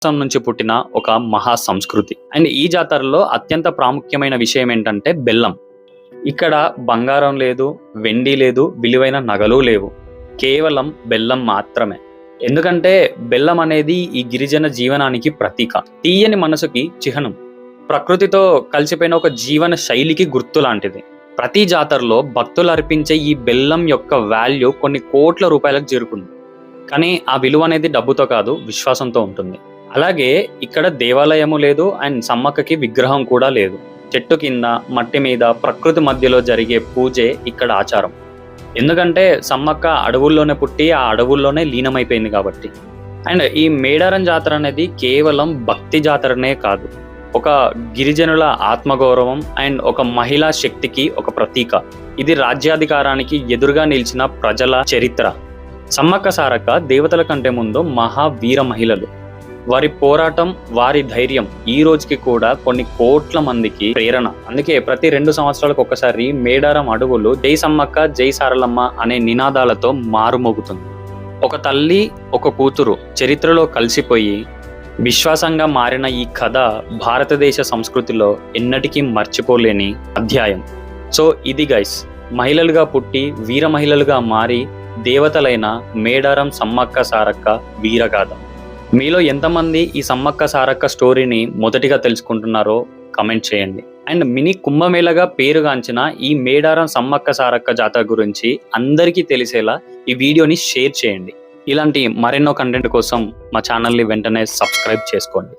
రాష్ట్రం నుంచి పుట్టిన ఒక మహా సంస్కృతి. అండ్ ఈ జాతరలో అత్యంత ప్రాముఖ్యమైన విషయం ఏంటంటే బెల్లం. ఇక్కడ బంగారం లేదు, వెండి లేదు, విలువైన నగలు లేవు. కేవలం బెల్లం మాత్రమే. ఎందుకంటే బెల్లం అనేది ఈ గిరిజన జీవనానికి ప్రతీక. తీయని మనసుకి చిహ్నం. ప్రకృతితో కలిసిపోయిన ఒక జీవన శైలికి గుర్తు లాంటిది. ప్రతి జాతరలో భక్తులు అర్పించే ఈ బెల్లం యొక్క వాల్యూ కొన్ని కోట్ల రూపాయలకు చేరుకుంది. కానీ ఆ విలువ అనేది డబ్బుతో కాదు, విశ్వాసంతో ఉంటుంది. అలాగే ఇక్కడ దేవాలయము లేదు అండ్ సమ్మక్కకి విగ్రహం కూడా లేదు. చెట్టు కింద మట్టి మీద ప్రకృతి మధ్యలో జరిగే పూజే ఇక్కడ ఆచారం. ఎందుకంటే సమ్మక్క అడవుల్లోనే పుట్టి ఆ అడవుల్లోనే లీనమైపోయింది కాబట్టి. అండ్ ఈ మేడారం జాతర అనేది కేవలం భక్తి జాతరనే కాదు, ఒక గిరిజనుల ఆత్మగౌరవం అండ్ ఒక మహిళా శక్తికి ఒక ప్రతీక. ఇది రాజ్యాధికారానికి ఎదురుగా నిలిచిన ప్రజల చరిత్ర. సమ్మక్క సారక్క దేవతల కంటే ముందు మహావీర మహిళలు. వారి పోరాటం, వారి ధైర్యం ఈ రోజుకి కూడా కొన్ని కోట్ల మందికి ప్రేరణ. అందుకే ప్రతి 2 సంవత్సరాలకు ఒకసారి మేడారం అడవులు జై సమ్మక్క జై సారలమ్మ అనే నినాదాలతో మారుమోగుతుంది. ఒక తల్లి, ఒక కూతురు చరిత్రలో కలిసిపోయి విశ్వాసంగా మారిన ఈ కథ భారతదేశ సంస్కృతిలో ఎన్నటికీ మర్చిపోలేని అధ్యాయం. సో ఇది గైస్, మహిళలుగా పుట్టి వీర మహిళలుగా మారి దేవతలైన మేడారం సమ్మక్క సారక్క వీరగాథ. మీలో ఎంతమంది ఈ సమ్మక్క సారక్క స్టోరీని మొదటిగా తెలుసుకుంటున్నారో కమెంట్ చేయండి. అండ్ మినీ కుంభమేళగా పేరుగాంచిన ఈ మేడారం సమ్మక్క సారక్క జాతర గురించి అందరికీ తెలిసేలా ఈ వీడియోని షేర్ చేయండి. ఇలాంటి మరెన్నో కంటెంట్ కోసం మా ఛానల్ని వెంటనే సబ్స్క్రైబ్ చేసుకోండి.